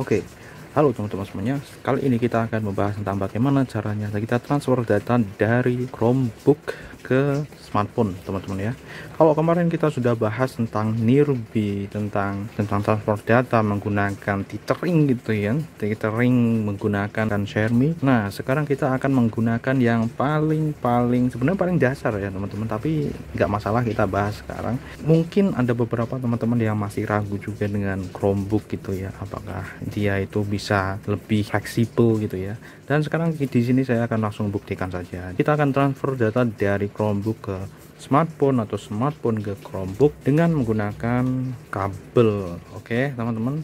Oke, halo teman-teman semuanya. Kali ini kita akan membahas tentang bagaimana caranya kita transfer data dari Chromebook ke smartphone, teman-teman ya. Kalau kemarin kita sudah bahas tentang Nearby, tentang transfer data menggunakan tethering gitu ya, tethering menggunakan ShareMe. Nah, sekarang kita akan menggunakan yang paling sebenarnya paling dasar ya teman-teman, tapi nggak masalah kita bahas sekarang. Mungkin ada beberapa teman-teman yang masih ragu juga dengan Chromebook gitu ya, apakah dia itu bisa lebih fleksibel gitu ya. Dan sekarang di sini saya akan langsung buktikan saja. Kita akan transfer data dari Chromebook ke smartphone atau smartphone ke Chromebook dengan menggunakan kabel. Oke, teman-teman.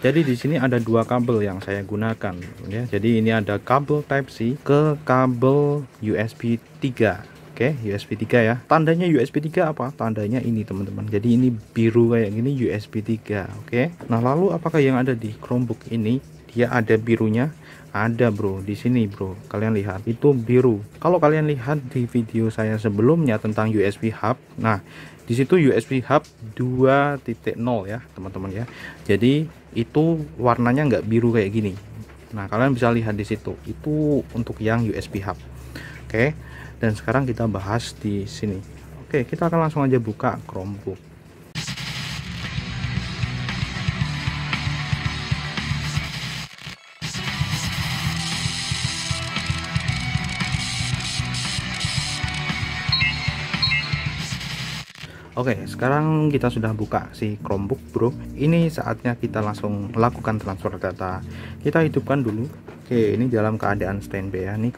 Jadi di sini ada dua kabel yang saya gunakan ya. Jadi ini ada kabel Type C ke kabel USB 3. Oke, USB 3 ya. Tandanya USB 3 apa? Tandanya ini teman-teman. Jadi ini biru kayak gini USB 3. Oke. Nah, lalu apakah yang ada di Chromebook ini? Dia ada birunya? Ada, bro. Di sini, bro. Kalian lihat, itu biru. Kalau kalian lihat di video saya sebelumnya tentang USB hub. Nah, di situ USB hub 2.0 ya, teman-teman ya. Jadi itu warnanya nggak biru kayak gini. Nah, kalian bisa lihat di situ. Itu untuk yang USB hub. Oke. Dan sekarang kita bahas di sini. Oke, kita akan langsung aja buka Chromebook. Oke, sekarang kita sudah buka si Chromebook, bro. Ini saatnya kita langsung lakukan transfer data. Kita hidupkan dulu. Oke, ini dalam keadaan standby ya nih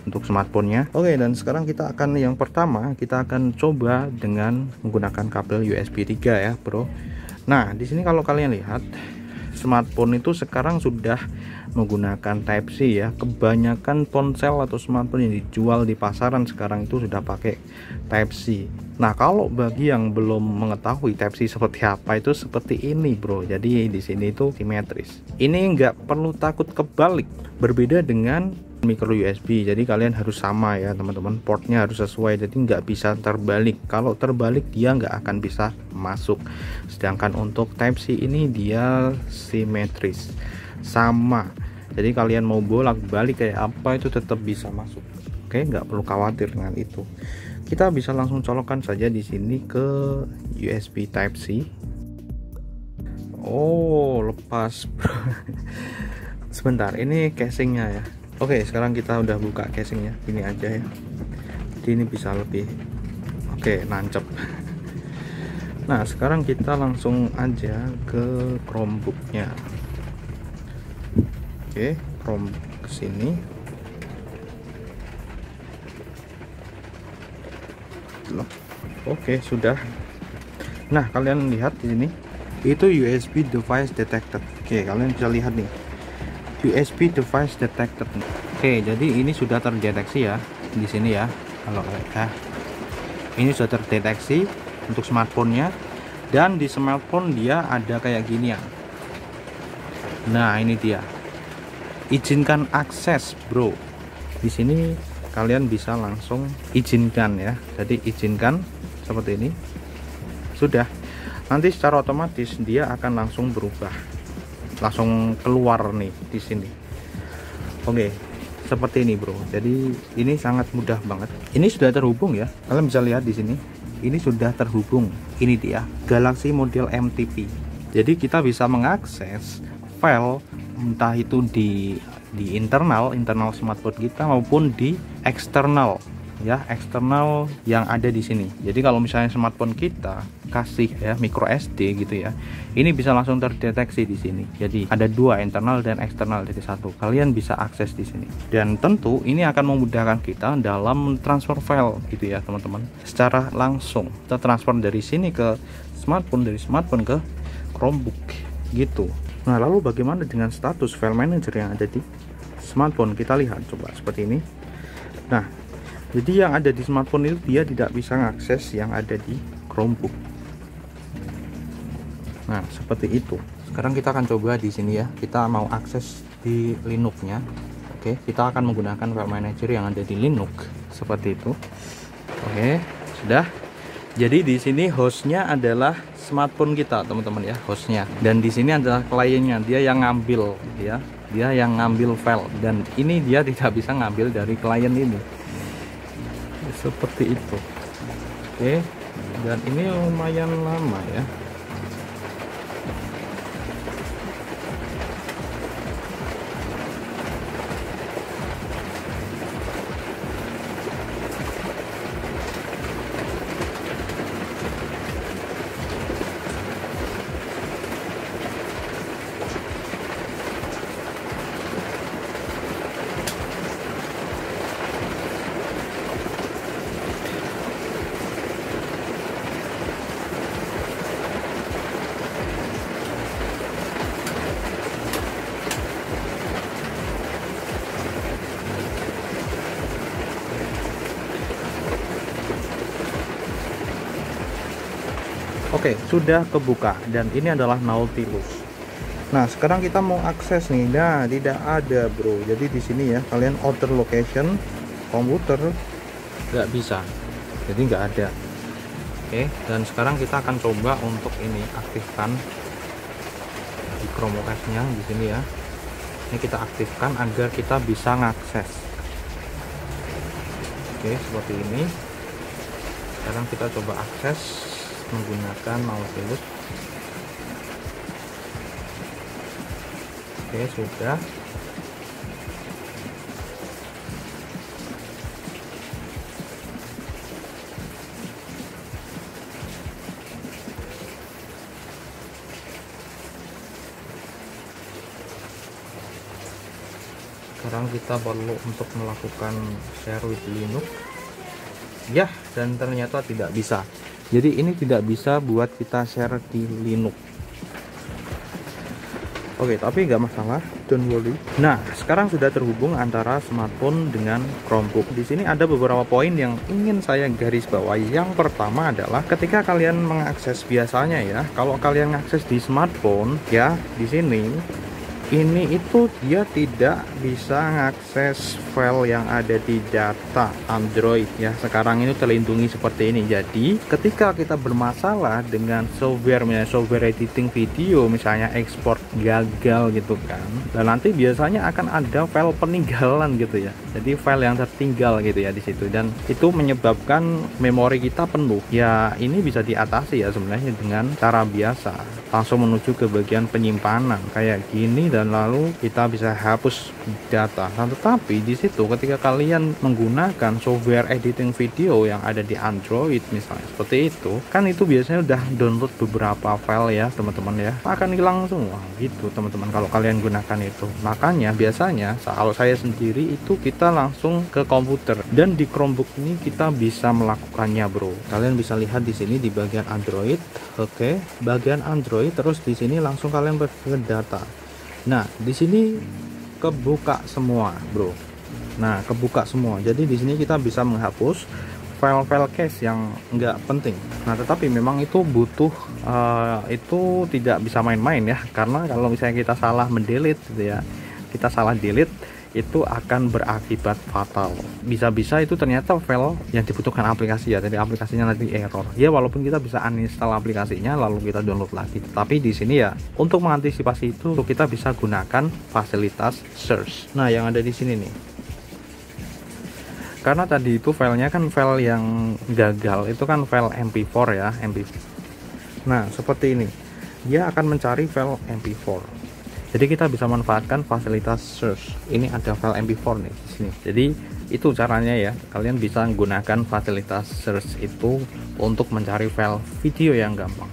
untuk smartphone-nya. Oke, dan sekarang kita akan yang pertama kita akan coba dengan menggunakan kabel USB 3 ya, bro. Nah, di sini kalau kalian lihat smartphone itu sekarang sudah menggunakan Type C ya. Kebanyakan ponsel atau smartphone yang dijual di pasaran sekarang itu sudah pakai Type C. Nah, kalau bagi yang belum mengetahui Type C seperti apa, itu seperti ini, bro. Jadi di sini itu simetris. Ini nggak perlu takut kebalik. Berbeda dengan micro USB. Jadi kalian harus sama ya, teman-teman. Portnya harus sesuai. Jadi nggak bisa terbalik. Kalau terbalik dia nggak akan bisa masuk. Sedangkan untuk Type C ini dia simetris, sama. Jadi kalian mau bolak-balik kayak apa itu tetap bisa masuk. Oke, nggak perlu khawatir dengan itu. Kita bisa langsung colokkan saja di sini ke USB Type C. Oh, lepas, bro. Sebentar, ini casingnya ya. Oke, sekarang kita udah buka casingnya. Ini aja ya. Jadi ini bisa lebih oke, nancep. Nah, sekarang kita langsung aja ke Chromebooknya. Oke, Chromebook ke sini. Oke, sudah. Nah, kalian lihat di sini itu USB device detected. Oke, kalian bisa lihat nih, USB device detected. Oke, jadi ini sudah terdeteksi ya di sini ya. Kalau ini sudah terdeteksi untuk smartphone-nya, dan di smartphone dia ada kayak gini ya. Nah, ini dia. Izinkan akses, bro. Di sini kalian bisa langsung izinkan ya. Jadi izinkan seperti ini. Sudah. Nanti secara otomatis dia akan langsung berubah. Langsung keluar nih di sini. Oke, seperti ini, bro. Jadi ini sangat mudah banget. Ini sudah terhubung ya. Kalian bisa lihat di sini. Ini sudah terhubung. Ini dia, Galaxy model MTP. Jadi kita bisa mengakses file entah itu di internal smartphone kita maupun di eksternal ya, eksternal yang ada di sini. Jadi kalau misalnya smartphone kita kasih ya micro SD gitu ya, ini bisa langsung terdeteksi di sini. Jadi ada dua, internal dan eksternal dari satu. Kalian bisa akses di sini. Dan tentu ini akan memudahkan kita dalam transfer file gitu ya, teman-teman. Secara langsung kita transfer dari sini ke smartphone, dari smartphone ke Chromebook gitu. Nah, lalu bagaimana dengan status file manager yang ada di smartphone? Kita lihat coba seperti ini. Nah, jadi yang ada di smartphone itu dia tidak bisa mengakses yang ada di Chromebook. Nah, seperti itu. Sekarang kita akan coba di sini ya. Kita mau akses di Linux-nya. Oke, kita akan menggunakan file manager yang ada di Linux seperti itu. Oke, sudah. Jadi di sini hostnya adalah smartphone kita teman-teman ya, hostnya. Dan di sini adalah kliennya, dia yang ngambil ya, dia yang ngambil file, dan ini dia tidak bisa ngambil dari klien ini. Seperti itu. Oke, dan ini lumayan lama ya. Oke, sudah kebuka dan ini adalah Nautilus. Nah, sekarang kita mau akses nih. Nah, tidak ada, bro. Jadi di sini ya, kalian outer location komputer nggak bisa. Jadi nggak ada. Oke, dan sekarang kita akan coba untuk ini aktifkan di Chromecast-nya di sini ya. Ini kita aktifkan agar kita bisa ngakses. Oke, seperti ini. Sekarang kita coba akses menggunakan Nautilus. Oke, sudah. Sekarang kita perlu untuk melakukan share with Linux ya, dan ternyata tidak bisa. Jadi ini tidak bisa buat kita share di Linux. Oke, tapi nggak masalah, don't worry. Nah, sekarang sudah terhubung antara smartphone dengan Chromebook. Di sini ada beberapa poin yang ingin saya garis bawahi. Yang pertama adalah ketika kalian mengakses, biasanya ya, kalau kalian mengakses di smartphone ya, di sini ini itu dia tidak bisa mengakses file yang ada di data Android ya. Sekarang ini terlindungi seperti ini. Jadi ketika kita bermasalah dengan software, misalnya software editing video, misalnya ekspor gagal gitu kan, dan nanti biasanya akan ada file peninggalan gitu ya. Jadi file yang tertinggal gitu ya di situ, dan itu menyebabkan memori kita penuh. Ya ini bisa diatasi ya sebenarnya dengan cara biasa, langsung menuju ke bagian penyimpanan kayak gini, dan lalu kita bisa hapus data. Nah, tetapi di situ ketika kalian menggunakan software editing video yang ada di Android misalnya seperti itu, kan itu biasanya udah download beberapa file ya teman-teman ya, akan hilang semua gitu teman-teman kalau kalian gunakan itu. Makanya biasanya kalau saya sendiri itu kita langsung ke komputer, dan di Chromebook ini kita bisa melakukannya, bro. Kalian bisa lihat di sini di bagian Android. Oke, bagian Android, terus di sini langsung kalian ke data. Nah, di sini kebuka semua, bro. Nah, kebuka semua. Jadi di sini kita bisa menghapus file-file cache yang nggak penting. Nah, tetapi memang itu butuh itu tidak bisa main-main ya, karena kalau misalnya kita salah mendelete gitu ya, kita salah delete, itu akan berakibat fatal. Bisa-bisa itu ternyata file yang dibutuhkan aplikasi ya, jadi aplikasinya nanti error ya, walaupun kita bisa uninstall aplikasinya lalu kita download lagi. Tapi di sini ya, untuk mengantisipasi itu kita bisa gunakan fasilitas search. Nah, yang ada di sini nih, karena tadi itu filenya kan file yang gagal, itu kan file MP4 ya, MP4. Nah, seperti ini, dia akan mencari file MP4. Jadi kita bisa manfaatkan fasilitas search. Ini ada file MP4 nih di sini. Jadi itu caranya ya. Kalian bisa menggunakan fasilitas search itu untuk mencari file video yang gampang.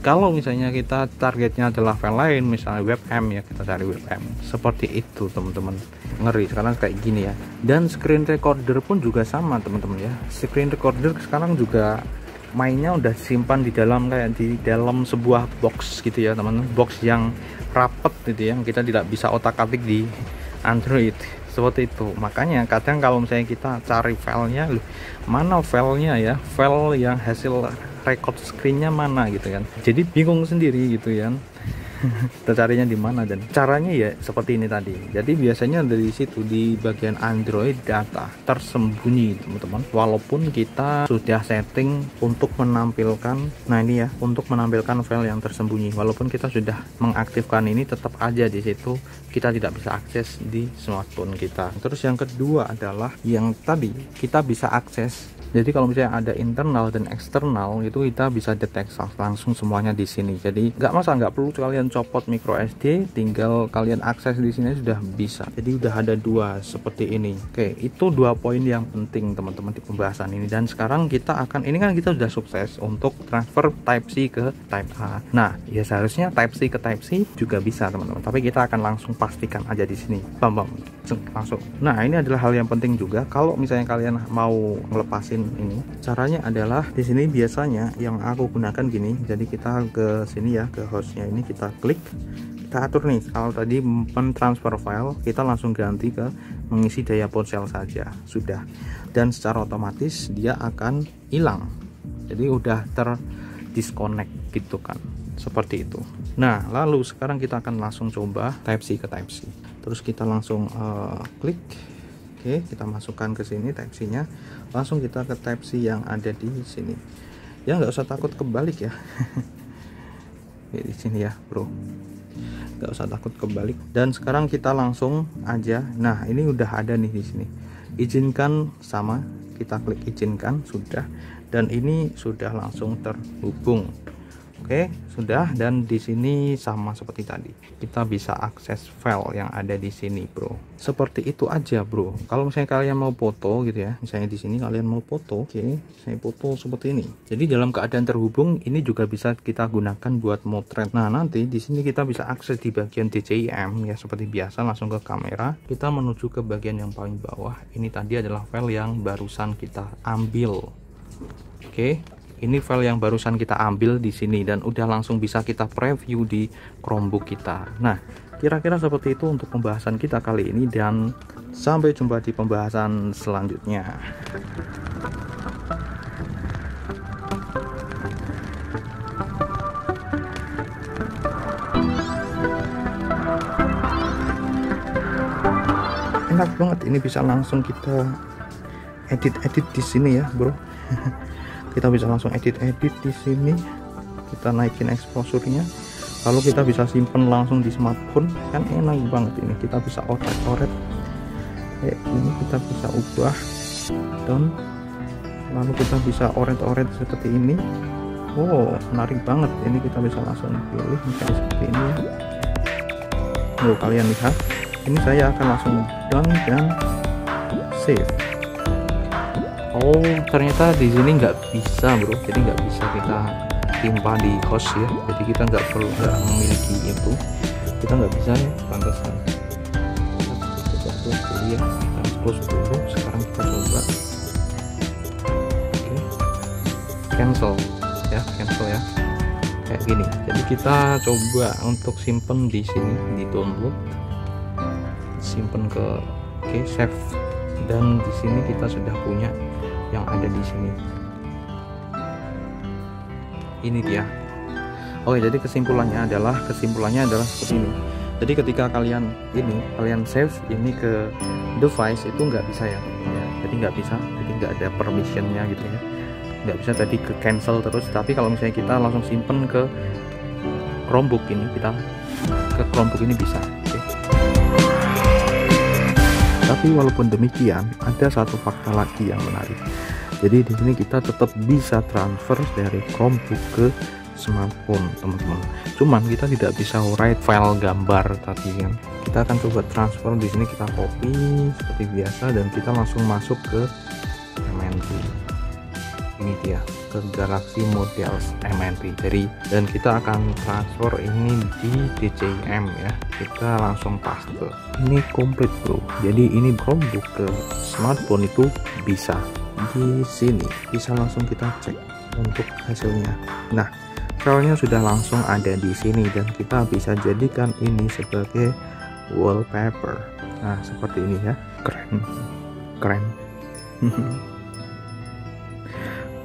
Kalau misalnya kita targetnya adalah file lain, misalnya webm ya, kita cari webm. Seperti itu teman-teman. Ngeri sekarang kayak gini ya. Dan screen recorder pun juga sama teman-teman ya. Screen recorder sekarang juga mainnya udah simpan di dalam, kayak di dalam sebuah box gitu ya teman-teman, box yang rapet gitu ya, kita tidak bisa otak-atik di Android seperti itu. Makanya kadang kalau misalnya kita cari filenya, mana filenya ya, file yang hasil record screennya mana gitu kan, jadi bingung sendiri gitu ya. Kita carinya di mana, dan caranya ya seperti ini tadi. Jadi biasanya dari situ di bagian Android data tersembunyi teman-teman, walaupun kita sudah setting untuk menampilkan, nah ini ya, untuk menampilkan file yang tersembunyi, walaupun kita sudah mengaktifkan ini, tetap aja di situ kita tidak bisa akses di smartphone kita. Terus yang kedua adalah yang tadi kita bisa akses. Jadi kalau misalnya ada internal dan eksternal itu kita bisa deteksi langsung semuanya di sini. Jadi nggak perlu kalian copot micro SD, tinggal kalian akses di sini sudah bisa. Jadi udah ada dua seperti ini. Oke, itu 2 poin yang penting teman-teman di pembahasan ini. Dan sekarang kita akan, ini kan kita sudah sukses untuk transfer Type C ke Type A. Nah, ya seharusnya Type C ke Type C juga bisa teman-teman. Tapi kita akan langsung pastikan aja di sini. Bam langsung. Nah, ini adalah hal yang penting juga. Kalau misalnya kalian mau ngelepasin ini, caranya adalah di sini biasanya yang aku gunakan gini. Jadi kita ke sini ya, ke hostnya ini kita klik, kita atur nih. Kalau tadi mentransfer file, kita langsung ganti ke mengisi daya ponsel saja, sudah, dan secara otomatis dia akan hilang. Jadi udah terdisconnect gitu kan, seperti itu. Nah, lalu sekarang kita akan langsung coba Type C ke Type C. Terus kita langsung klik. Oke, kita masukkan ke sini Type C-nya. Langsung kita ke Type C yang ada di sini. Ya nggak usah takut kebalik ya. Di sini ya, bro. Nggak usah takut kebalik. Dan sekarang kita langsung aja. Nah, ini udah ada nih di sini. Izinkan sama, kita klik izinkan, sudah. Dan ini sudah langsung terhubung. Oke, sudah. Dan di sini sama seperti tadi, kita bisa akses file yang ada di sini, bro. Seperti itu aja, bro. Kalau misalnya kalian mau foto gitu ya, misalnya di sini kalian mau foto, oke, saya foto seperti ini. Jadi dalam keadaan terhubung, ini juga bisa kita gunakan buat motret. Nah, nanti di sini kita bisa akses di bagian DJIM ya, seperti biasa, langsung ke kamera. Kita menuju ke bagian yang paling bawah. Ini tadi adalah file yang barusan kita ambil. Oke. Ini file yang barusan kita ambil di sini dan udah langsung bisa kita preview di Chromebook kita. Nah, kira-kira seperti itu untuk pembahasan kita kali ini, dan sampai jumpa di pembahasan selanjutnya. Enak banget, ini bisa langsung kita edit di sini ya, bro. Kita bisa langsung edit di sini. Kita naikin exposure-nya, lalu kita bisa simpen langsung di smartphone, kan enak banget ini. Kita bisa oret kayak ini, kita bisa ubah dan lalu kita bisa oret seperti ini. Wow, menarik banget ini. Kita bisa langsung pilih misalnya seperti ini ya. Tuh, kalian lihat, ini saya akan langsung done dan save. Oh, ternyata di sini nggak bisa, bro. Jadi nggak bisa kita timpa di host ya. Jadi kita nggak memiliki itu. Kita nggak bisa ya, pantesan. Kita close dulu ya. Kita close dulu. Sekarang kita coba. Oke. Cancel ya, cancel ya. Kayak gini. Jadi kita coba untuk simpen di sini, di download. Simpen ke save. Dan di sini kita sudah punya yang ada di sini. Ini dia. Oke, jadi kesimpulannya adalah seperti ini. Jadi ketika kalian save ini ke device itu nggak bisa ya. Jadi nggak bisa, jadi nggak ada permissionnya gitu ya. Nggak bisa tadi ke cancel terus. Tapi kalau misalnya kita langsung simpen ke Chromebook ini, kita ke Chromebook ini bisa. Tapi walaupun demikian, ada satu fakta lagi yang menarik. Jadi di sini kita tetap bisa transfer dari Chromebook ke smartphone, teman-teman. Cuman kita tidak bisa write file gambar tadi kan. Kita akan coba transfer di sini, kita copy seperti biasa dan kita langsung masuk ke MNT. Ini dia, ke Galaxy Models MNT. Jadi dan kita akan transfer ini di DJIM ya. Kita langsung paste. Ini komplit, bro. Jadi ini Chromebook ke smartphone itu bisa. Di sini bisa langsung kita cek untuk hasilnya. Nah, filenya sudah langsung ada di sini dan kita bisa jadikan ini sebagai wallpaper. Nah, seperti ini ya. Keren.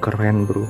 Keren, bro.